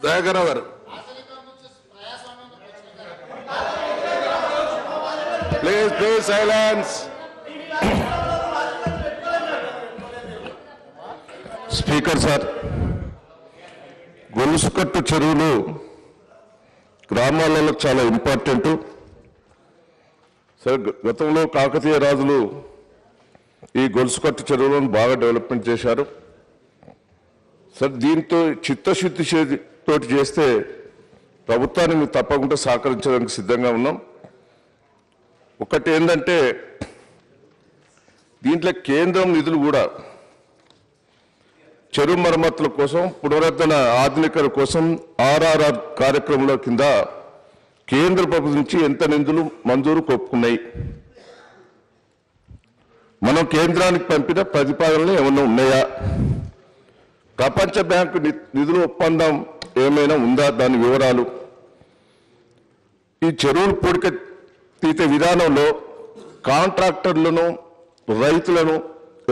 దయాకర్ గారు please silence. Speaker sir, గొలుసుకట్టు చెరువులు గ్రామాలలో చాలా ఇంపార్టెంట్. సార్, గతంలో కాకతీయ రాజులు ఈ గొలుసుకట్టు చెరువులను బాగా డెవలప్మెంట్ చేశారు. సార్, దీంతో చిత్తశుద్ధి తోటి చేస్తే ప్రభుత్వాన్ని మేము తప్పకుండా సహకరించడానికి సిద్ధంగా ఉన్నాం. ఒకటి ఏంటంటే, దీంట్లో కేంద్రం నిధులు కూడా చెరువు మరమ్మతుల కోసం, పునరుద్ధరణ ఆధునికత కోసం ఆర్ఆర్ఆర్ కార్యక్రమంలో కింద కేంద్ర ప్రభుత్వం నుంచి ఎంత నిధులు మంజూరు కొప్పుకున్నాయి, మనం కేంద్రానికి పంపిన ప్రతిపాదనలు ఏమైనా ఉన్నాయా, ప్రపంచ బ్యాంకు నిధుల ఒప్పందం ఏమైనా ఉందా, దాని వివరాలు, ఈ చెరువులు పూడిక తీసే విధానంలో కాంట్రాక్టర్లను రైతులను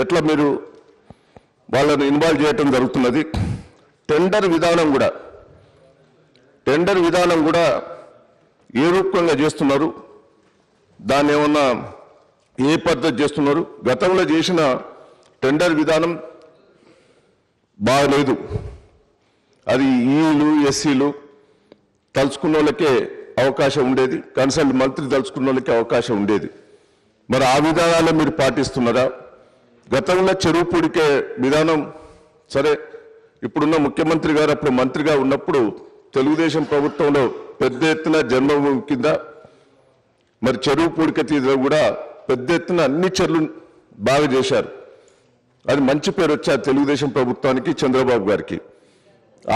ఎట్లా మీరు వాళ్ళను ఇన్వాల్వ్ చేయటం జరుగుతున్నది, టెండర్ విధానం కూడా ఏ రూపంగా చేస్తున్నారు, దాన్ని ఏమన్నా ఏ పద్ధతి చేస్తున్నారు. గతంలో చేసిన టెండర్ విధానం బాగలేదు. అది ఈలు ఎస్సీలు తలుచుకున్న వాళ్ళకే అవకాశం ఉండేది, కన్సల్ట్ మంత్రి తలుచుకున్న వాళ్ళకే అవకాశం ఉండేది. మరి ఆ విధానాలే మీరు పాటిస్తున్నారా? గతంలో చెరువు పూడికే విధానం సరే, ఇప్పుడున్న ముఖ్యమంత్రి గారు అప్పుడు మంత్రిగా ఉన్నప్పుడు తెలుగుదేశం ప్రభుత్వంలో పెద్ద ఎత్తున జన్మభూమి కింద మరి చెరువు పూడిక తీయడం కూడా పెద్ద ఎత్తున అన్ని చెరువులు బాగా చేశారు. అది మంచి పేరు వచ్చారు తెలుగుదేశం ప్రభుత్వానికి, చంద్రబాబు గారికి.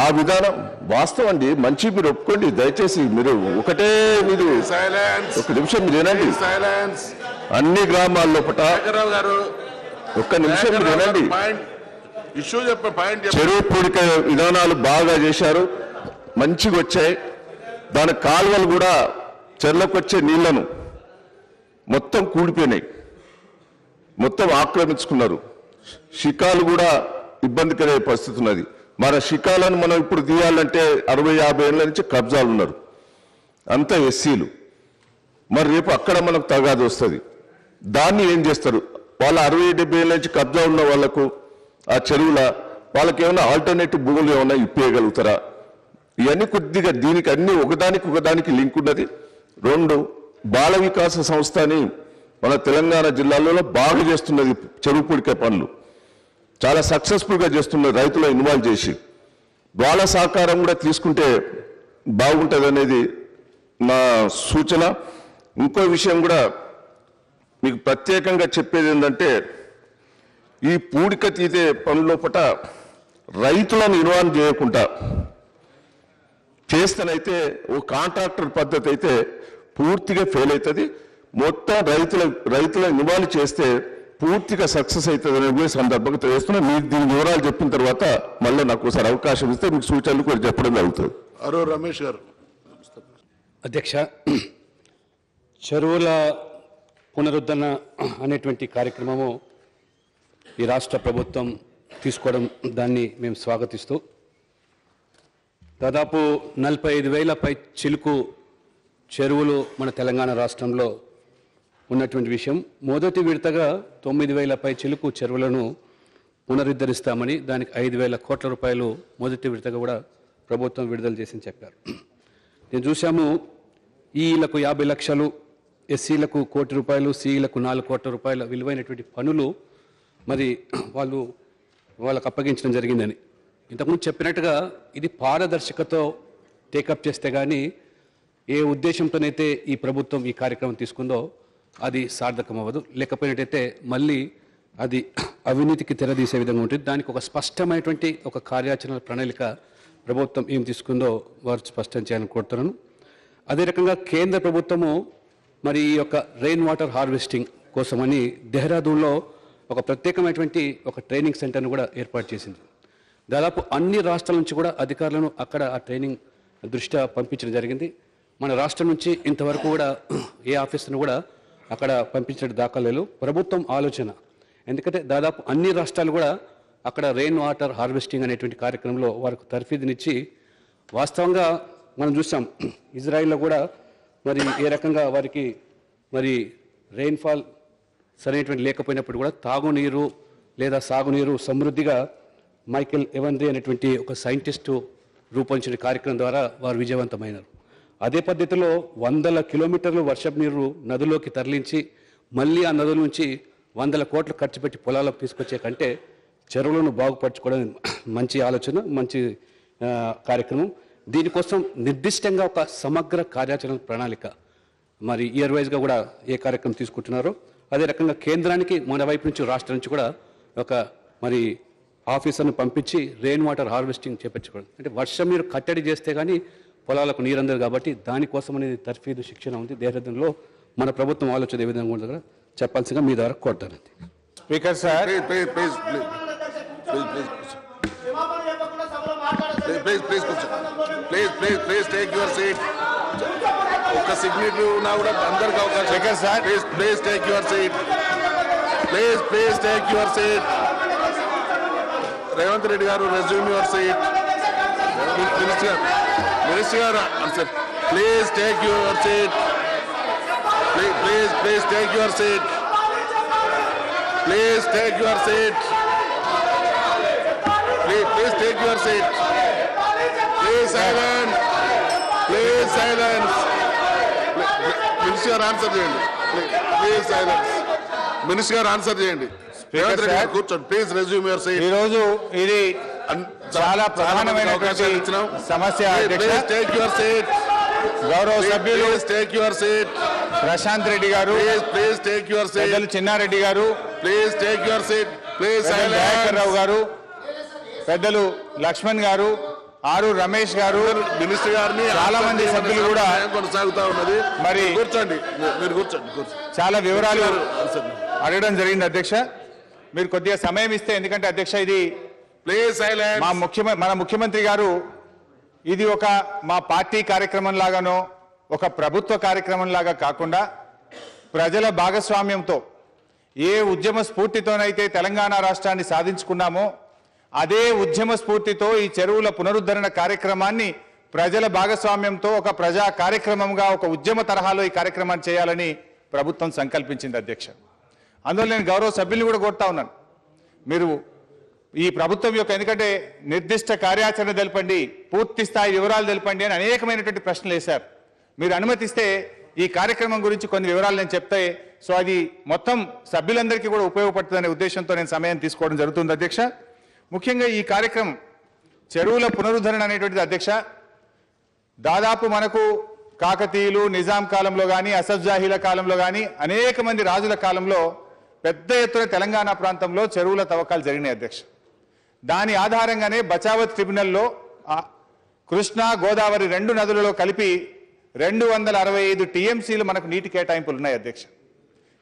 ఆ విధానం వాస్తవం అండి, మంచి మీరు ఒప్పుకోండి దయచేసి. మీరు ఒకటే మీరు ఒక నిమిషం మీరు ఏనండి, అన్ని గ్రామాల్లో ఒక్క నిమిషం మీరు ఏనండి, చెరువు పూడిక విధానాలు బాగా చేశారు, మంచిగా వచ్చాయి. దాని కాలువలు కూడా చెర్లకు వచ్చే నీళ్లను మొత్తం కూడిపోయినాయి, మొత్తం ఆక్రమించుకున్నారు. శిఖాలు కూడా ఇబ్బందికర పరిస్థితి ఉన్నది. మన శిఖాలను మనం ఇప్పుడు తీయాలంటే 60-50 ఏళ్ళ నుంచి కబ్జాలు ఉన్నారు, అంతా ఎస్సీలు. మరి రేపు అక్కడ మనకు తగాదు వస్తుంది. దాన్ని ఏం చేస్తారు? వాళ్ళ 60-70 ఏళ్ళ నుంచి కబ్జా ఉన్న వాళ్లకు ఆ చెరువుల వాళ్ళకి ఏమైనా ఆల్టర్నేటివ్ భూములు ఏమైనా ఇప్పేయగలుగుతారా? ఇవన్నీ కొద్దిగా దీనికి అన్ని ఒకదానికి లింక్ ఉన్నది. 2, బాల వికాస సంస్థ అని మన తెలంగాణ జిల్లాలలో బాగా చేస్తున్నది చెరువు పూడిక పనులు, చాలా సక్సెస్ఫుల్గా చేస్తున్నారు, రైతులు ఇన్వాల్వ్ చేసి. వాళ్ళ సహకారం కూడా తీసుకుంటే బాగుంటుంది అనేది నా సూచన. ఇంకో విషయం కూడా మీకు ప్రత్యేకంగా చెప్పేది ఏంటంటే, ఈ పూడిక తీసే పనులోపట రైతులను ఇన్వాల్వ్ చేయకుండా చేస్తేనైతే ఓ కాంట్రాక్టర్ పద్ధతి అయితే పూర్తిగా ఫెయిల్ అవుతుంది. మొత్తం రైతులను ఇన్వాల్వ్ చేస్తే పూర్తిగా సక్సెస్ అవుతుంది అనే సందర్భంగా తెలియజేస్తున్నా. మీరు దీని వివరాలు చెప్పిన తర్వాత మళ్ళీ నాకు ఒకసారి అవకాశం ఇస్తే మీకు సూచనలు కూడా చెప్పడం జరుగుతుంది. రమేష్ గారు. అధ్యక్ష, చెరువుల పునరుద్ధరణ అనేటువంటి కార్యక్రమము ఈ రాష్ట్ర ప్రభుత్వం తీసుకోవడం, దాన్ని మేము స్వాగతిస్తూ దాదాపు 45,000 పై చిలుకు చెరువులు మన తెలంగాణ రాష్ట్రంలో ఉన్నటువంటి విషయం. మొదటి విడతగా 9,000 పై చిలుకు చెరువులను పునరుద్ధరిస్తామని, దానికి 5,000 కోట్ల రూపాయలు మొదటి విడతగా కూడా ప్రభుత్వం విడుదల చేసింది చెప్పారు. నేను చూసాము, ఈలకు 50 లక్షలు, ఎస్సీలకు 1 కోటి రూపాయలు, సిఈలకు 4 కోట్ల రూపాయల విలువైనటువంటి పనులు మరి వాళ్ళకు అప్పగించడం జరిగిందని. ఇంతకుముందు చెప్పినట్టుగా ఇది పారదర్శకతో టేకప్ చేస్తే కానీ, ఏ ఉద్దేశంతోనైతే ఈ ప్రభుత్వం ఈ కార్యక్రమం తీసుకుందో అది సార్థకం అవ్వదు. లేకపోయినట్టయితే మళ్ళీ అది అవినీతికి తెరదీసే విధంగా ఉంటుంది. దానికి ఒక స్పష్టమైనటువంటి ఒక కార్యాచరణ ప్రణాళిక ప్రభుత్వం ఏం తీసుకుందో వారు స్పష్టం చేయాలని కోరుతున్నాను. అదే రకంగా కేంద్ర ప్రభుత్వము మరి ఈ యొక్క రెయిన్ వాటర్ హార్వెస్టింగ్ కోసమని దెహ్రాదూన్లో ఒక ప్రత్యేకమైనటువంటి ఒక ట్రైనింగ్ సెంటర్ను కూడా ఏర్పాటు చేసింది. దాదాపు అన్ని రాష్ట్రాల నుంచి కూడా అధికారులను అక్కడ ఆ ట్రైనింగ్ దృష్ట్యా పంపించడం జరిగింది. మన రాష్ట్రం నుంచి ఇంతవరకు కూడా ఏ ఆఫీసును కూడా అక్కడ పంపించడం దాఖలేదు. ప్రభుత్వం ఆలోచన, ఎందుకంటే దాదాపు అన్ని రాష్ట్రాలు కూడా అక్కడ రెయిన్ వాటర్ హార్వెస్టింగ్ అనేటువంటి కార్యక్రమంలో వారికి తర్ఫీదునిచ్చి వాస్తవంగా మనం చూసాం ఇజ్రాయిల్లో కూడా మరి ఏ రకంగా వారికి మరి రెయిన్ఫాల్ సరైనటువంటి లేకపోయినప్పుడు కూడా తాగునీరు లేదా సాగునీరు సమృద్ధిగా మైకేల్ ఎవెన్రీ అనేటువంటి ఒక సైంటిస్టు రూపొందించిన కార్యక్రమం ద్వారా వారు విజయవంతమైనారు. అదే పద్ధతిలో 100 కిలోమీటర్లు వర్షపు నీరు నదిలోకి తరలించి మళ్ళీ ఆ నదుల నుంచి 100 కోట్లు ఖర్చు పెట్టి పొలాలకు తీసుకొచ్చే కంటే చెరువులను బాగుపరచుకోవడం మంచి ఆలోచన, మంచి కార్యక్రమం. దీనికోసం నిర్దిష్టంగా ఒక సమగ్ర కార్యాచరణ ప్రణాళిక మరి ఇయర్ వైజ్గా కూడా ఏ కార్యక్రమం తీసుకుంటున్నారో అదే రకంగా కేంద్రానికి మన వైపు నుంచి రాష్ట్రం నుంచి కూడా ఒక మరి ఆఫీసర్ను పంపించి రెయిన్ వాటర్ హార్వెస్టింగ్ చేపించుకోవడం, అంటే వర్షం నీరు కట్టడి చేస్తే కానీ పొలాలకు నీరు అందదు కాబట్టి దానికోసం అనేది తర్ఫీదు శిక్షణ ఉంది. దేహంలో మన ప్రభుత్వం ఆలోచన ఏ విధంగా ఉందో కూడా చెప్పాల్సిందిగా మీ ద్వారా కోరుతాను. Speaker sir, please take your seat. ఒక సిగ్నేచర్ ఉన్నా కూడా అందరికి అవకాశం. Speaker sir, please take your seat. Please take your seat. Revanth Reddy గారు రెజ్యూమ్ యువర్ సీట్. మినిస్టర్ గారు answer. Please take your seat. Please take your seat. Please take your seat. Please take your seat. Please silence. Please silence. Minister answer చేయండి. Please silence. Minister answer చేయండి. కూర్చోండి. Please resume your seat. ఈ రోజు ఇది చాలా ప్రధానమైనటువంటి సమస్య. Please take your seat. గౌరవ సభ్యులు Please take your seat. Prashanth Reddy గారు, Please take your seat. పెద్దలు చిన్నారెడ్డి గారు, Please take your seat. Please పెద్దలు దయాకర్ రావు silence. గారు, పెద్దలు లక్ష్మణ్ గారు, ఆరు రమేష్ గారు, మినిస్టర్ గారిని చాలా మంది సభ్యులు కూడా కొనసాగుతా ఉన్నది. మరి కూర్చోండి. మీరు కూర్చోండి. చాలా వివరాలు అడగడం జరిగింది అధ్యక్ష. మీరు కొద్దిగా సమయం ఇస్తే, ఎందుకంటే అధ్యక్ష ఇది ప్లీజ్ సైలెన్స్. మన ముఖ్యమంత్రి గారు ఇది ఒక మా పార్టీ కార్యక్రమం లాగానో ఒక ప్రభుత్వ కార్యక్రమం లాగా కాకుండా ప్రజల భాగస్వామ్యంతో ఏ ఉద్యమ స్ఫూర్తితోనైతే తెలంగాణ రాష్ట్రాన్ని సాధించుకున్నామో అదే ఉద్యమ స్ఫూర్తితో ఈ చెరువుల పునరుద్ధరణ కార్యక్రమాన్ని ప్రజల భాగస్వామ్యంతో ఒక ప్రజా కార్యక్రమంగా ఒక ఉద్యమ తరహాలో ఈ కార్యక్రమాన్ని చేయాలని ప్రభుత్వం సంకల్పించింది అధ్యక్ష. అందువల్ల నేను గౌరవ సభ్యుల్ని కూడా కోరుతా ఉన్నాను, మీరు ఈ ప్రభుత్వం యొక్క, ఎందుకంటే నిర్దిష్ట కార్యాచరణ తెలపండి, పూర్తి స్థాయి వివరాలు తెలపండి అని అనేకమైనటువంటి ప్రశ్నలు వేశారు. మీరు అనుమతిస్తే ఈ కార్యక్రమం గురించి కొన్ని వివరాలు నేను చెప్తే సో అది మొత్తం సభ్యులందరికీ కూడా ఉపయోగపడుతుందనే ఉద్దేశంతో నేను సమయం తీసుకోవడం జరుగుతుంది అధ్యక్ష. ముఖ్యంగా ఈ కార్యక్రమం చెరువుల పునరుద్ధరణ అనేటువంటిది అధ్యక్ష, దాదాపు మనకు కాకతీయులు నిజాం కాలంలో కానీ అసఫ్జాహీల కాలంలో కానీ అనేక మంది రాజుల కాలంలో పెద్ద ఎత్తున తెలంగాణ ప్రాంతంలో చెరువుల తవ్వకాలు జరిగినాయి అధ్యక్ష. దాని ఆధారంగానే బచావత్ ట్రిబ్యునల్లో కృష్ణా గోదావరి రెండు నదులలో కలిపి 265 టీఎంసీలు మనకు నీటి కేటాయింపులు ఉన్నాయి అధ్యక్ష.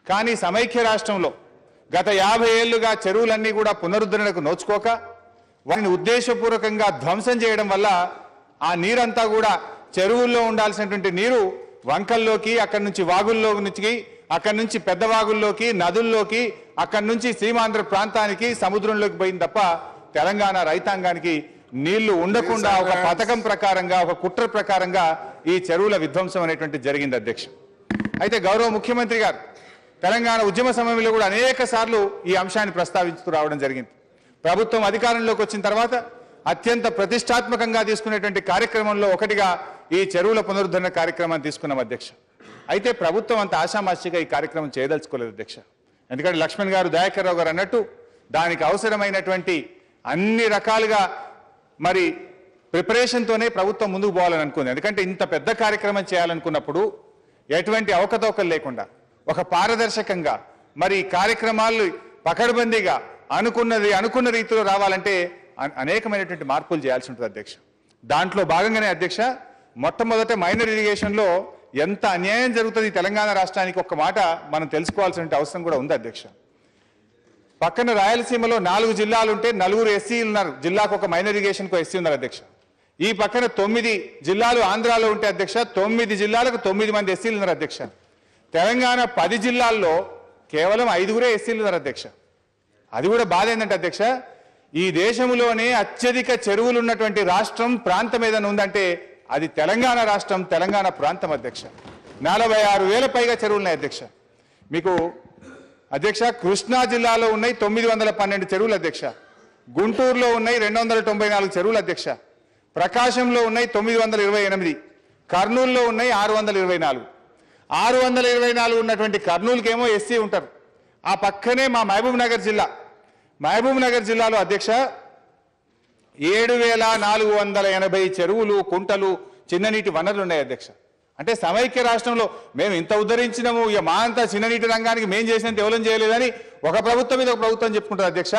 కానీ సమైక్య రాష్ట్రంలో గత 50 ఏళ్లుగా చెరువులన్నీ కూడా పునరుద్ధరణకు నోచుకోక వాటిని ఉద్దేశపూర్వకంగా ధ్వంసం చేయడం వల్ల ఆ నీరంతా కూడా చెరువుల్లో ఉండాల్సినటువంటి నీరు వంకల్లోకి, అక్కడి నుంచి వాగుల్లో నుంచి, అక్కడి నుంచి పెద్ద వాగుల్లోకి, నదుల్లోకి, అక్కడి నుంచి సీమాంధ్ర ప్రాంతానికి సముద్రంలోకి పోయింది తప్ప తెలంగాణ రైతాంగానికి నీళ్లు ఉండకుండా ఒక పథకం ప్రకారంగా, ఒక కుట్ర ప్రకారంగా ఈ చెరువుల విధ్వంసం అనేటువంటి జరిగింది అధ్యక్ష. అయితే గౌరవ ముఖ్యమంత్రి గారు తెలంగాణ ఉద్యమ సమయంలో కూడా అనేక సార్లు ఈ అంశాన్ని ప్రస్తావిస్తూ రావడం జరిగింది. ప్రభుత్వం అధికారంలోకి వచ్చిన తర్వాత అత్యంత ప్రతిష్టాత్మకంగా తీసుకునేటువంటి కార్యక్రమంలో ఒకటిగా ఈ చెరువుల పునరుద్ధరణ కార్యక్రమాన్ని తీసుకున్నాం అధ్యక్ష. అయితే ప్రభుత్వం అంత ఆషామాషిగా ఈ కార్యక్రమం చేయదలుచుకోలేదు అధ్యక్ష. ఎందుకంటే లక్ష్మణ్ గారు, దయాకర్ రావు గారు అన్నట్టు దానికి అవసరమైనటువంటి అన్ని రకాలుగా మరి ప్రిపరేషన్తోనే ప్రభుత్వం ముందుకు పోవాలని అనుకుంది. ఎందుకంటే ఇంత పెద్ద కార్యక్రమం చేయాలనుకున్నప్పుడు ఎటువంటి అవకతవకలు లేకుండా ఒక పారదర్శకంగా మరి కార్యక్రమాలు పకడ్బందీగా అనుకున్న రీతిలో రావాలంటే అనేకమైనటువంటి మార్పులు చేయాల్సి ఉంటుంది అధ్యక్ష. దాంట్లో భాగంగానే అధ్యక్ష మొట్టమొదట మైనర్ ఇరిగేషన్లో ఎంత అన్యాయం జరుగుతుంది తెలంగాణ రాష్ట్రానికి ఒక్క మాట మనం తెలుసుకోవాల్సిన అవసరం కూడా ఉంది అధ్యక్ష. పక్కన రాయలసీమలో 4 జిల్లాలు ఉంటే 4 ఎస్సీలు ఉన్నారు, జిల్లాకు ఒక మైనర్ ఇరిగేషన్కు ఎస్సీ ఉన్నారు అధ్యక్ష. ఈ పక్కన 9 జిల్లాలు ఆంధ్రాలో ఉంటే అధ్యక్ష 9 జిల్లాలకు 9 మంది ఎస్సీలు ఉన్నారు అధ్యక్ష. తెలంగాణ 10 జిల్లాల్లో కేవలం 5 ఎస్సీలు ఉన్నారు అధ్యక్ష. అది కూడా బాధ ఏంటంటే అధ్యక్ష, ఈ దేశంలోనే అత్యధిక చెరువులు ఉన్నటువంటి రాష్ట్రం ప్రాంతం ఏదైనా ఉందంటే అది తెలంగాణ రాష్ట్రం, తెలంగాణ ప్రాంతం అధ్యక్ష. 46,000 పైగా చెరువులు ఉన్నాయి అధ్యక్ష. మీకు అధ్యక్ష కృష్ణా జిల్లాలో ఉన్నాయి 912 చెరువులు అధ్యక్ష. గుంటూరులో ఉన్నాయి 294 చెరువులు అధ్యక్ష. ప్రకాశంలో ఉన్నాయి 928, కర్నూలులో ఉన్నాయి 624. 624 ఉన్నటువంటి కర్నూలుకేమో ఎస్సీ ఉంటారు. ఆ పక్కనే మా మహబూబ్ నగర్ జిల్లాలో అధ్యక్ష 7,480 చెరువులు, కుంటలు, చిన్ననీటి వనరులు ఉన్నాయి అధ్యక్ష. అంటే సమైక్య రాష్ట్రంలో మేము ఇంత ఉద్ధరించినాము, ఇక మా అంతా చిన్ననీటి రంగానికి మేము చేసినంత ఎవరం చేయలేదని ఒక ప్రభుత్వం మీద ఒక ప్రభుత్వం చెప్పుకుంటారు అధ్యక్ష.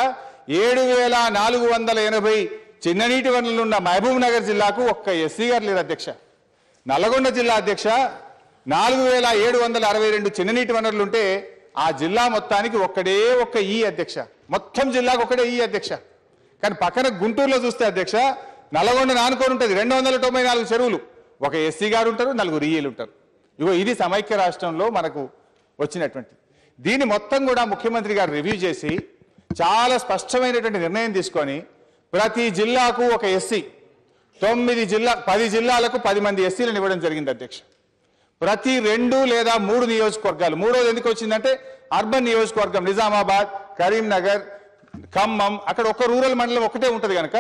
7,480 చిన్ననీటి వనరులు ఉన్న మహబూబ్ నగర్ జిల్లాకు ఒక్క ఎస్సీ గారు లేరు అధ్యక్ష. నల్లగొండ జిల్లా అధ్యక్ష 4,762 చిన్ననీటి వనరులు ఉంటే ఆ జిల్లా మొత్తానికి ఒక్క ఈ అధ్యక్ష. మొత్తం జిల్లాకు ఒకటే ఈ అధ్యక్ష. కానీ పక్కన గుంటూరులో చూస్తే అధ్యక్ష నల్లగొండ నానుకొని ఉంటుంది 294 చెరువులు, ఒక ఎస్సీ గారు ఉంటారు, 4 ఈలు ఉంటారు. ఇగో ఇది సమైక్య రాష్ట్రంలో మనకు వచ్చినటువంటి. దీన్ని మొత్తం కూడా ముఖ్యమంత్రి గారు రివ్యూ చేసి చాలా స్పష్టమైనటువంటి నిర్ణయం తీసుకొని ప్రతి జిల్లాకు ఒక ఎస్సీ, 10 జిల్లాలకు 10 మంది ఎస్సీలను ఇవ్వడం జరిగింది అధ్యక్ష. ప్రతి 2 లేదా 3 నియోజకవర్గాలు, మూడోది ఎందుకు వచ్చిందంటే అర్బన్ నియోజకవర్గం నిజామాబాద్, కరీంనగర్, ఖమ్మం, అక్కడ ఒక రూరల్ మండలం ఒకటే ఉంటుంది కనుక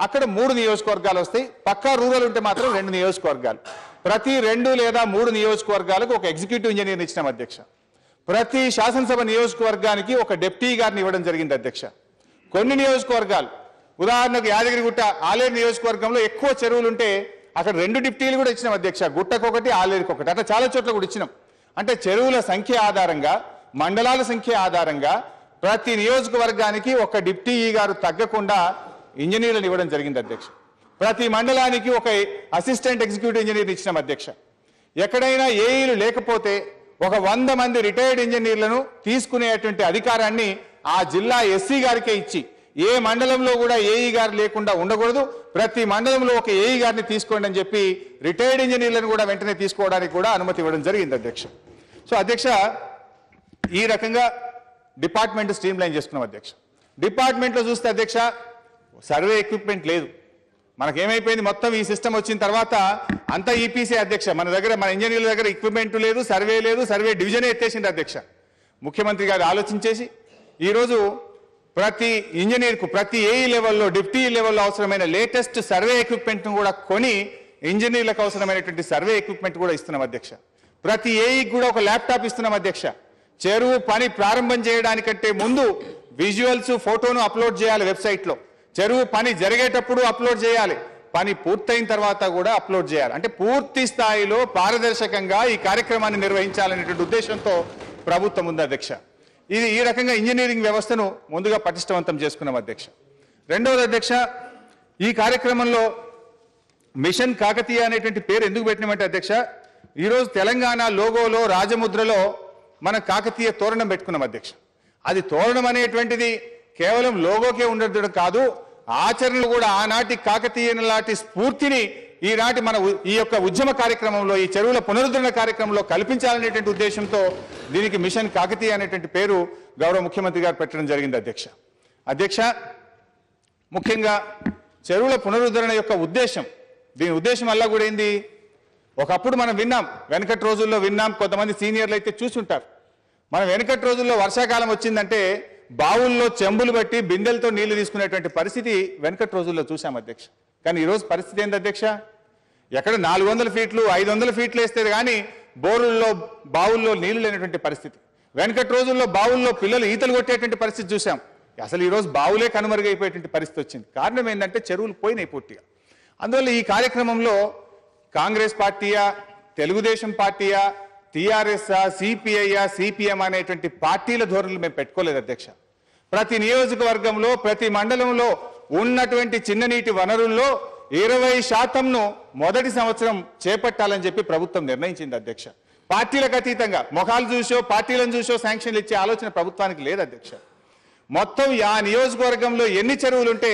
అక్కడ 3 నియోజకవర్గాలు వస్తాయి. పక్కా రూరల్ ఉంటే మాత్రం 2 నియోజకవర్గాలు. ప్రతి 2 లేదా 3 నియోజకవర్గాలకు ఒక ఎగ్జిక్యూటివ్ ఇంజనీర్ని ఇచ్చినాం అధ్యక్ష. ప్రతి శాసనసభ నియోజకవర్గానికి ఒక డిప్యూటీ గారిని ఇవ్వడం జరిగింది అధ్యక్ష. కొన్ని నియోజకవర్గాలు ఉదాహరణకు యాదగిరిగుట్ట, ఆలేరు నియోజకవర్గంలో ఎక్కువ చెరువులు ఉంటే అక్కడ 2 డిప్టీలు కూడా ఇచ్చినాం అధ్యక్ష. గుట్టకొకటి, ఆలేరుకొకటి, అట్లా చాలా చోట్ల కూడా ఇచ్చినాం. అంటే చెరువుల సంఖ్య ఆధారంగా, మండలాల సంఖ్య ఆధారంగా ప్రతి నియోజకవర్గానికి ఒక డిప్యూటీ గారు తగ్గకుండా ఇంజనీర్లను ఇవ్వడం జరిగింది అధ్యక్ష. ప్రతి మండలానికి ఒక అసిస్టెంట్ ఎగ్జిక్యూటివ్ ఇంజనీర్ ఇచ్చినాం అధ్యక్ష. ఎక్కడైనా ఏఈలు లేకపోతే ఒక 100 మంది రిటైర్డ్ ఇంజనీర్లను తీసుకునేటువంటి అధికారాన్ని ఆ జిల్లా ఎస్సీ గారికే ఇచ్చి, ఏ మండలంలో కూడా ఏఈ గారు లేకుండా ఉండకూడదు, ప్రతి మండలంలో ఒక ఏఈ గారిని తీసుకోండి అని చెప్పి రిటైర్డ్ ఇంజనీర్లను కూడా వెంటనే తీసుకోవడానికి కూడా అనుమతి ఇవ్వడం జరిగింది అధ్యక్ష. సో అధ్యక్ష ఈ రకంగా డిపార్ట్మెంట్ స్ట్రీమ్ లైన్ చేసుకున్నాం అధ్యక్ష. డిపార్ట్మెంట్లో చూస్తే అధ్యక్ష సర్వే ఎక్విప్మెంట్ లేదు. మనకేమైపోయింది, మొత్తం ఈ సిస్టమ్ వచ్చిన తర్వాత అంతా ఈపీసీ అధ్యక్ష. మన ఇంజనీర్ల దగ్గర ఎక్విప్మెంట్ లేదు, సర్వే డివిజనే ఎత్తేసింది అధ్యక్ష. ముఖ్యమంత్రి గారు ఆలోచించేసి ఈరోజు ప్రతి ఇంజనీర్కు, ప్రతి ఏఈ లెవెల్లో, డిప్యూటీ లెవెల్లో అవసరమైన లేటెస్ట్ సర్వే ఎక్విప్మెంట్ను కూడా కొని ఇంజనీర్లకు అవసరమైనటువంటి సర్వే ఎక్విప్మెంట్ కూడా ఇస్తున్నాం అధ్యక్ష. ప్రతి ఏఈకి కూడా ఒక ల్యాప్టాప్ ఇస్తున్నాం అధ్యక్ష. చెరువు పని ప్రారంభం చేయడానికంటే ముందు విజువల్స్, ఫోటోను అప్లోడ్ చేయాలి వెబ్సైట్లో. చెరువు పని జరిగేటప్పుడు అప్లోడ్ చేయాలి, పని పూర్తయిన తర్వాత కూడా అప్లోడ్ చేయాలి. అంటే పూర్తి స్థాయిలో పారదర్శకంగా ఈ కార్యక్రమాన్ని నిర్వహించాలనేటువంటి ఉద్దేశంతో ప్రభుత్వం ఉంది అధ్యక్ష. ఈ రకంగా ఇంజనీరింగ్ వ్యవస్థను ముందుగా పటిష్టవంతం చేసుకున్నాం అధ్యక్ష. రెండవది అధ్యక్ష, ఈ కార్యక్రమంలో మిషన్ కాకతీయ అనేటువంటి పేరు ఎందుకు పెట్టినామంటే అధ్యక్ష, ఈరోజు తెలంగాణ లోగోలో, రాజముద్రలో మనం కాకతీయ తోరణం పెట్టుకున్నాం అధ్యక్ష. అది తోరణం అనేటువంటిది కేవలం లోగోకే ఉండడం కాదు, ఆచరణలు కూడా ఆనాటి కాకతీయ లాంటి స్ఫూర్తిని ఈనాటి మన ఈ యొక్క ఉద్యమ కార్యక్రమంలో, ఈ చెరువుల పునరుద్ధరణ కార్యక్రమంలో కల్పించాలనేటువంటి ఉద్దేశంతో దీనికి మిషన్ కాకతీయ అనేటువంటి పేరు గౌరవ ముఖ్యమంత్రి గారు పెట్టడం జరిగింది అధ్యక్ష. ముఖ్యంగా చెరువుల పునరుద్ధరణ యొక్క ఉద్దేశం, దీని ఉద్దేశం అలా కూడా ఏంది, ఒకప్పుడు మనం విన్నాం, వెనకటి రోజుల్లో విన్నాం, కొంతమంది సీనియర్లు అయితే చూసుంటారు. మనం వెనకటి రోజుల్లో వర్షాకాలం వచ్చిందంటే బావుల్లో చెంబులు బట్టి బిందెలతో నీళ్లు తీసుకునేటువంటి పరిస్థితి వెనకటి రోజుల్లో చూసాం అధ్యక్ష. కానీ ఈరోజు పరిస్థితి ఏంది అధ్యక్ష, ఎక్కడ 400 ఫీట్లు 500 ఫీట్లు వేస్తే కానీ బోరుల్లో, బావుల్లో నీళ్లు లేనటువంటి పరిస్థితి. వెనకటి రోజుల్లో బావుల్లో పిల్లలు ఈతలు కొట్టేటువంటి పరిస్థితి చూసాం. అసలు ఈరోజు బావులే కనుమరుగైపోయేటువంటి పరిస్థితి వచ్చింది. కారణం ఏంటంటే చెరువులు పోయినాయి పూర్తిగా. అందువల్ల ఈ కార్యక్రమంలో కాంగ్రెస్ పార్టీయా, తెలుగుదేశం పార్టీయా, టీఆర్ఎస్, సిపిఐ, సిపిఎం అనేటువంటి పార్టీల ధోరణులు మేము పెట్టుకోలేదు అధ్యక్ష. ప్రతి నియోజకవర్గంలో, ప్రతి మండలంలో ఉన్నటువంటి చిన్ననీటి వనరుల్లో 20% మొదటి సంవత్సరం చేపట్టాలని చెప్పి ప్రభుత్వం నిర్ణయించింది అధ్యక్ష. పార్టీలకు అతీతంగా మొఖాలు చూసో, పార్టీలను చూసో శాంక్షన్లు ఇచ్చే ఆలోచన ప్రభుత్వానికి లేదు అధ్యక్ష. మొత్తం ఆ నియోజకవర్గంలో ఎన్ని చెరువులు ఉంటే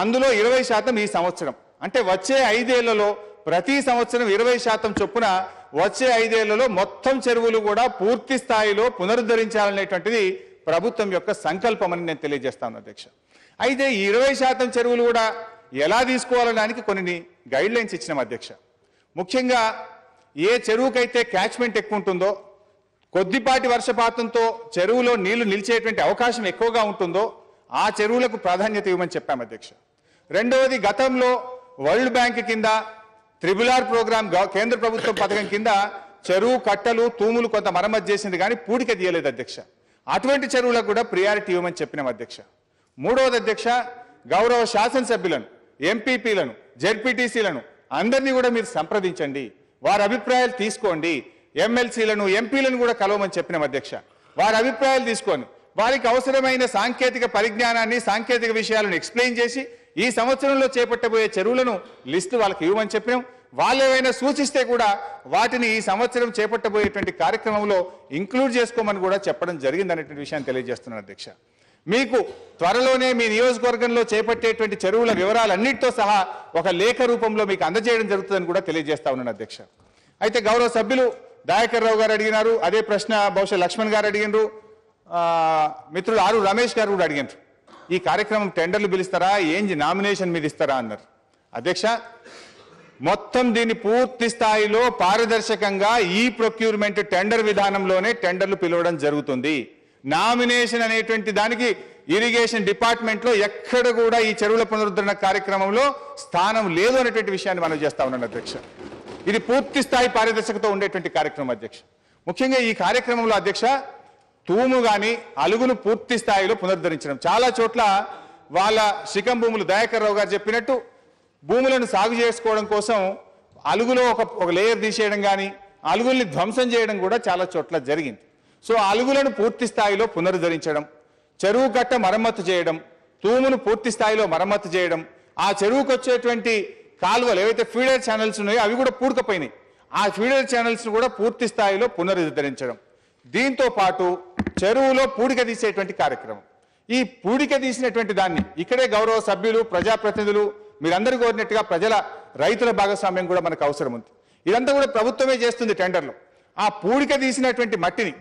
అందులో 20% ఈ సంవత్సరం, అంటే వచ్చే 5 ఏళ్లలో ప్రతి సంవత్సరం 20% చొప్పున వచ్చే 5 ఏళ్లలో మొత్తం చెరువులు కూడా పూర్తి స్థాయిలో పునరుద్ధరించాలనేటువంటిది ప్రభుత్వం యొక్క సంకల్పం అని నేను తెలియజేస్తాను అధ్యక్ష. అయితే ఈ 20% చెరువులు కూడా ఎలా తీసుకోవాలనడానికి కొన్ని గైడ్ లైన్స్ ఇచ్చినాం అధ్యక్ష. ముఖ్యంగా ఏ చెరువుకైతే క్యాచ్మెంట్ ఎక్కువ ఉంటుందో, కొద్దిపాటి వర్షపాతంతో చెరువులో నీళ్లు నిలిచేటువంటి అవకాశం ఎక్కువగా ఉంటుందో ఆ చెరువులకు ప్రాధాన్యత ఇవ్వమని చెప్పాం అధ్యక్ష. రెండవది, గతంలో వరల్డ్ బ్యాంక్ కింద RRR ప్రోగ్రాం కేంద్ర ప్రభుత్వం పథకం కింద చెరువు కట్టలు తూములు కొంత మరమ్మతు చేసింది కానీ పూడిక తీయలేదు అధ్యక్ష. అటువంటి చెరువులకు కూడా ప్రియారిటీ ఇవ్వమని చెప్పినాం అధ్యక్ష. మూడవది అధ్యక్ష, గౌరవ శాసనసభ్యులను, ఎంపీపీలను, జెడ్పీటీసీలను అందరినీ కూడా మీరు సంప్రదించండి, వారి అభిప్రాయాలు తీసుకోండి. ఎమ్మెల్సీలను, ఎంపీలను కూడా కలవమని చెప్పినాం అధ్యక్ష. వారి అభిప్రాయాలు తీసుకొని వారికి అవసరమైన సాంకేతిక పరిజ్ఞానాన్ని, సాంకేతిక విషయాలను ఎక్స్ప్లెయిన్ చేసి ఈ సంవత్సరంలో చేపట్టబోయే చెరువులను లిస్టు వాళ్ళకి ఇవ్వమని చెప్పినాం. వాళ్ళు ఏమైనా సూచిస్తే కూడా వాటిని ఈ సంవత్సరం చేపట్టబోయేటువంటి కార్యక్రమంలో ఇంక్లూడ్ చేసుకోమని కూడా చెప్పడం జరిగింది అనేటువంటి విషయాన్ని తెలియజేస్తున్నాను అధ్యక్ష. మీకు త్వరలోనే మీ నియోజకవర్గంలో చేపట్టేటువంటి చెరువుల వివరాలన్నిటితో సహా ఒక లేఖ రూపంలో మీకు అందజేయడం జరుగుతుందని కూడా తెలియజేస్తా ఉన్నాను అధ్యక్ష. అయితే గౌరవ సభ్యులు దయాకర్ రావు గారు అడిగినారు, అదే ప్రశ్న బహుశా లక్ష్మణ్ గారు అడిగినారు, మిత్రులు ఆరు రమేష్ గారు కూడా అడిగినారు. ఈ కార్యక్రమం టెండర్లు పిలుస్తారా, ఏంది నామినేషన్ మీద ఇస్తారా అన్నారు. అధ్యక్ష, మొత్తం దీన్ని పూర్తి స్థాయిలో పారదర్శకంగా ఈ ప్రొక్యూర్మెంట్ టెండర్ విధానంలోనే టెండర్లు పిలవడం జరుగుతుంది. నామినేషన్ అనేటువంటి దానికి ఇరిగేషన్ డిపార్ట్మెంట్ లో ఎక్కడ కూడా ఈ చెరువుల పునరుద్ధరణ కార్యక్రమంలో స్థానం లేదు అనేటువంటి విషయాన్ని మనం చేస్తా ఉన్నాను అధ్యక్ష. ఇది పూర్తి స్థాయి పారదర్శకత ఉండేటువంటి కార్యక్రమం అధ్యక్ష. ముఖ్యంగా ఈ కార్యక్రమంలో అధ్యక్ష తూము గాని అలుగును పూర్తి స్థాయిలో పునరుద్ధరించడం. చాలా చోట్ల వాళ్ళ శిఖం భూములు దయాకర్ రావు గారు చెప్పినట్టు భూములను సాగు చేసుకోవడం కోసం అలుగులో ఒక లేయర్ తీసేయడం కానీ అలుగుల్ని ధ్వంసం చేయడం కూడా చాలా చోట్ల జరిగింది. సో అలుగులను పూర్తి స్థాయిలో పునరుద్ధరించడం, చెరువు కట్ట మరమ్మతు చేయడం, తూమును పూర్తి స్థాయిలో మరమ్మతు చేయడం, ఆ చెరువుకు వచ్చేటువంటి కాలువలు ఏవైతే ఫీడర్ ఛానల్స్ ఉన్నాయో అవి కూడా పూడుకపోయినాయి, ఆ ఫీడర్ ఛానల్స్ కూడా పూర్తి స్థాయిలో పునరుద్ధరించడం. దీంతో పాటు చెరువులో పూడిక తీసేటువంటి కార్యక్రమం. ఈ పూడిక తీసినటువంటి దాన్ని ఇక్కడే గౌరవ సభ్యులు, ప్రజాప్రతినిధులు మీరందరూ కోరినట్టుగా రైతుల భాగస్వామ్యం కూడా మనకు అవసరం ఉంది. ఇదంతా కూడా ప్రభుత్వమే చేస్తుంది టెండర్లో. ఆ పూడిక తీసినటువంటి మట్టిని,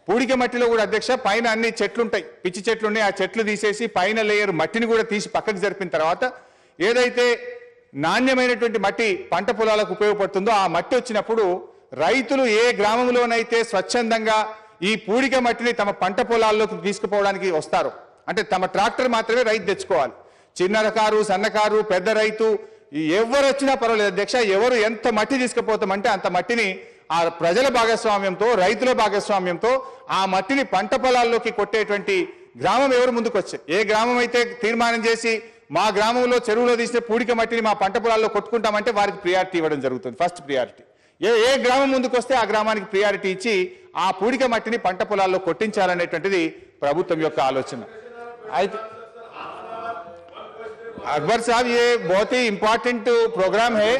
పూడిక మట్టిలో కూడా అధ్యక్ష పైన అన్ని చెట్లుంటాయి, పిచ్చి చెట్లు ఉన్నాయి, ఆ చెట్లు తీసేసి పైన లేయర్ మట్టిని కూడా తీసి పక్కకు జరిపిన తర్వాత ఏదైతే నాణ్యమైనటువంటి మట్టి పంట పొలాలకు ఉపయోగపడుతుందో ఆ మట్టి వచ్చినప్పుడు రైతులు ఏ గ్రామంలోనైతే స్వచ్ఛందంగా ఈ పూడిక మట్టిని తమ పంట పొలాల్లోకి తీసుకుపోవడానికి వస్తారు, అంటే తమ ట్రాక్టర్ మాత్రమే రైతు తెచ్చుకోవాలి. చిన్నకారు, సన్నకారు, పెద్ద రైతు ఎవరు వచ్చినా పర్వాలేదు అధ్యక్ష, ఎవరు ఎంత మట్టి తీసుకుపోతామంటే అంత మట్టిని ఆ ప్రజల భాగస్వామ్యంతో, రైతుల భాగస్వామ్యంతో ఆ మట్టిని పంట పొలాల్లోకి కొట్టేటువంటి గ్రామం ఎవరు ముందుకు వచ్చాయి, ఏ గ్రామం అయితే తీర్మానం చేసి మా గ్రామంలో చెరువులో తీసిన పూడిక మట్టిని మా పంట పొలాల్లో కొట్టుకుంటామంటే వారికి ప్రియారిటీ ఇవ్వడం జరుగుతుంది. First priority. ఏ గ్రామం ముందుకు వస్తే ఆ గ్రామానికి ప్రియారిటీ ఇచ్చి ఆ పూడిక మట్టిని పంట పొలాల్లో కొట్టించాలనేటువంటిది ప్రభుత్వం యొక్క ఆలోచన. అయితే अकबर साहब ये बहुत ही इंपॉर्टेंट प्रोग्राम है,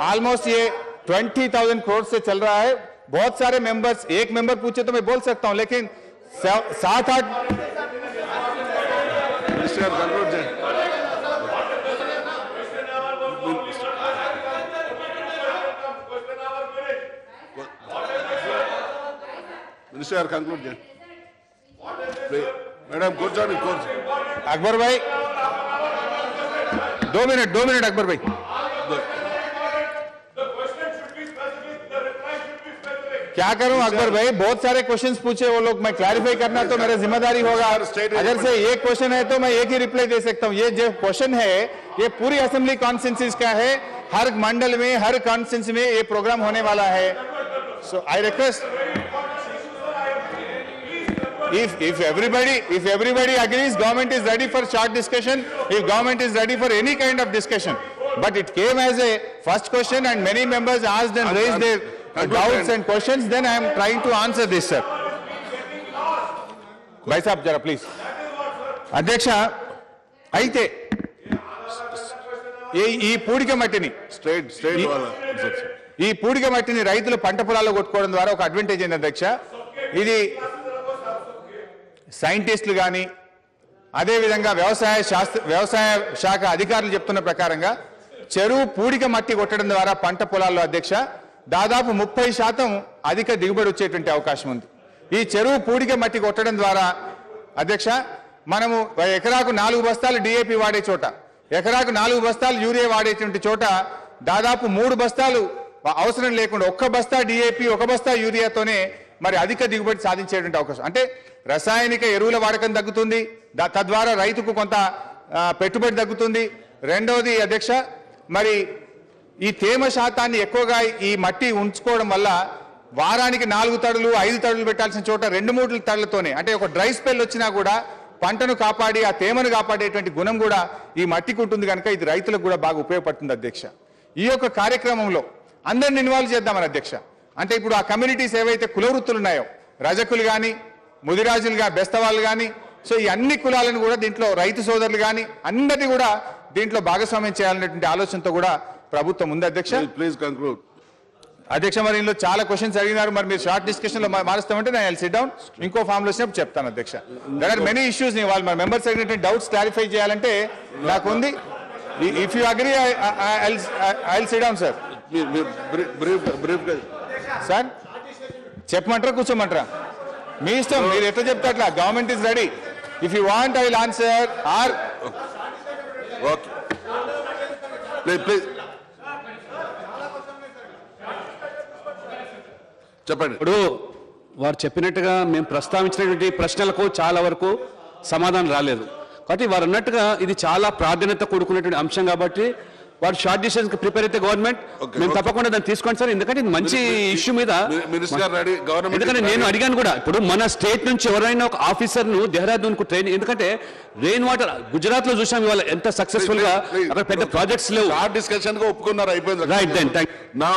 ऑलमोस्ट ये 20,000 करोड़ से चल रहा है. बहुत सारे मेंबर्स, एक मेंबर पूछे तो मैं बोल सकता हूं, लेकिन 7-8 मिनिस्टर कंक्लूड मैडम కూర్చోండి. अकबर भाई 2 मिनट अकबर भाई. क्या करूं अकबर भाई, बहुत सारे क्वेश्चंस पूछे वो लोग, मैं क्लैरिफाई करना तो मेरा जिम्मेदारी होगा. अगर से एक क्वेश्चन है तो मैं एक ही रिप्लाई दे सकता हूं. ये जो क्वेश्चन है ये पूरी असेंबली कॉन्स्टिट्यूंसीज का है, हर मंडल में, हर कॉन्स्टिट्यूंसी में ये प्रोग्राम होने वाला है. So I request if everybody agrees, government is ready for short discussion, if government is ready for any kind of discussion, but it came as a first question and many members asked and raised their doubts and questions, then I am trying to answer this, sir. Bhai sahab jara please. Adhyaksha, aite ఈ పూడిక మట్టిని ఈ పూడిక మట్టిని రైతులు పంట పొలాల్లో కొట్టుకోవడం ద్వారా ఒక అడ్వాంటేజ్ ఏంటి అధ్యక్ష, ఇది సైంటిస్టులు కానీ అదేవిధంగా వ్యవసాయ శాఖ అధికారులు చెప్తున్న ప్రకారంగా చెరువు పూడిక మట్టి కొట్టడం ద్వారా పంట పొలాల్లో అధ్యక్ష దాదాపు 30% అధిక దిగుబడి వచ్చేటువంటి అవకాశం ఉంది. ఈ చెరువు పూడిక మట్టి కొట్టడం ద్వారా అధ్యక్ష మనము ఎకరాకు 4 బస్తాలు డిఏపి వాడే చోట, ఎకరాకు 4 బస్తాలు యూరియా వాడేటువంటి చోట దాదాపు 3 బస్తాలు అవసరం లేకుండా 1 బస్తా డిఏపి 1 బస్తా యూరియాతోనే మరి అధిక దిగుబడి సాధించేటువంటి అవకాశం. అంటే రసాయనిక ఎరువుల వాడకం తగ్గుతుంది, తద్వారా రైతుకు కొంత పెట్టుబడి తగ్గుతుంది. రెండవది అధ్యక్ష, మరి ఈ తేమ శాతాన్ని ఎక్కువగా ఈ మట్టి ఉంచుకోవడం వల్ల వారానికి 4 తడులు 5 తడులు పెట్టాల్సిన చోట 2-3 తడులతోనే, అంటే ఒక డ్రై స్పెల్ వచ్చినా కూడా పంటను కాపాడి ఆ తేమను కాపాడేటువంటి గుణం కూడా ఈ మట్టికి ఉంటుంది కనుక ఇది రైతులకు కూడా బాగా ఉపయోగపడుతుంది అధ్యక్ష. ఈ యొక్క కార్యక్రమంలో అందరిని ఇన్వాల్వ్ చేద్దామని అధ్యక్ష. అంటే ఇప్పుడు ఆ కమ్యూనిటీస్ ఏవైతే కుల వృత్తులు ఉన్నాయో, రజకులు కానీ, ముదిరాజులు కానీ, బెస్తవాళ్ళు కానీ, సో ఈ అన్ని కులాలను కూడా దీంట్లో రైతు సోదరులు కానీ అందరినీ కూడా దీంట్లో భాగస్వామ్యం చేయాలనేటువంటి ఆలోచనతో కూడా ప్రభుత్వం ఉంది అధ్యక్ష. Please conclude. అధ్యక్ష, మరి ఇందులో చాలా క్వశ్చన్స్ అడిగినారు, మరి మీరు షార్ట్ డిస్కషన్ లో మారుస్తామంటే నేను సిట్ డౌన్ ఇంకో ఫామ్ లో వచ్చినప్పుడు చెప్తాను అధ్యక్ష. దర్ ఆర్ మెనీ ఇష్యూస్ వాళ్ళు మన మెంబర్స్ అడిగినటువంటి డౌట్స్ క్లారిఫై చేయాలంటే నాకు ఉంది. If you agree I will sit down sir. Sir చెప్పమంటారా కూర్చోమంటారా మీ ఇష్టం, మీరు ఎట్లా చెప్తే అట్లా. Government is ready. If you want I will answer or okay please చెప్పండి. ఇప్పుడు వారు చెప్పినట్టుగా మేము ప్రస్తావించినటువంటి ప్రశ్నలకు చాలా వరకు సమాధానం రాలేదు. కాబట్టి వారు అన్నట్టుగా ఇది చాలా ప్రాధాన్యత కూడుకున్నటువంటి అంశం కాబట్టి వారు షార్ట్ డిసిషన్ ప్రిపేర్ అయితే గవర్నమెంట్ మేము తప్పకుండా దాన్ని తీసుకోండి సార్. ఎందుకంటే ఇది మంచి ఇష్యూ మీద, ఎందుకంటే నేను అడిగాను కూడా. ఇప్పుడు మన స్టేట్ నుంచి ఎవరైనా ఒక ఆఫీసర్ ను దేహరాదూన్ కు ట్రైన్, ఎందుకంటే రెయిన్ వాటర్ గుజరాత్ లో చూసాం ఇవాళ ఎంత సక్సెస్ఫుల్ గా అక్కడ పెద్ద ప్రాజెక్ట్స్ లేవు. డిస్కషన్ గా ఒప్పుకున్నారు, అయిపోయింది. Right then thank you. నౌ